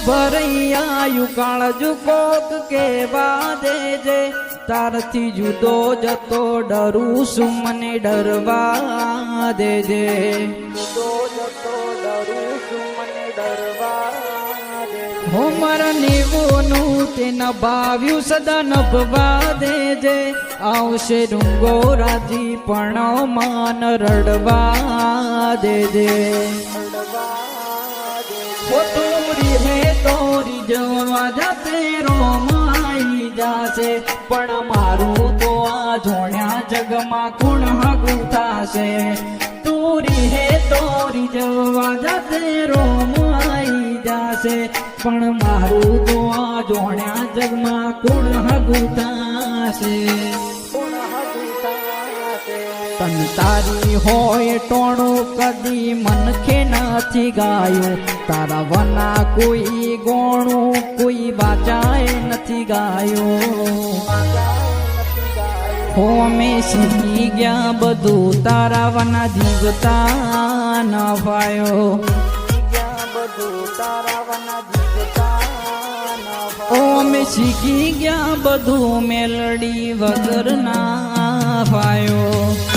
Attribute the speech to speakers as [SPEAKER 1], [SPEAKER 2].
[SPEAKER 1] ભરૈયાયું કાળજુ કોક કેવા દેજે તારથી જુદો જતો ડરું છું મને ડરવા દેજે હો મારા નીવોનું તે નભાવ્યું સદા નભવા દેજે આવશે ડુંગો રાજી પણ માન રડવા દેજે તોરી હે તોરી જવા જાતે રોમાઈ જાશે પણ મારું તો આ જોણ્યા જગમાં કોણ હગું થાશે તોરી હે તોરી જવા જાતે રોમાઈ જાશે પણ મારું તો આ જોણ્યા જગમાં કોણ હગું થાશે તન તારી હોય ટોણું કદી મનખે નથી ગાયું તારા વના કોઈ ગોણું કોઈ વાચાએ નથી ગાયું હો અમે શીખી ગયા બધું તારા વના જીવતા ન ભાયો ઓ અમે શીખી ગયા બધું મેલડી વગર ના ભાયો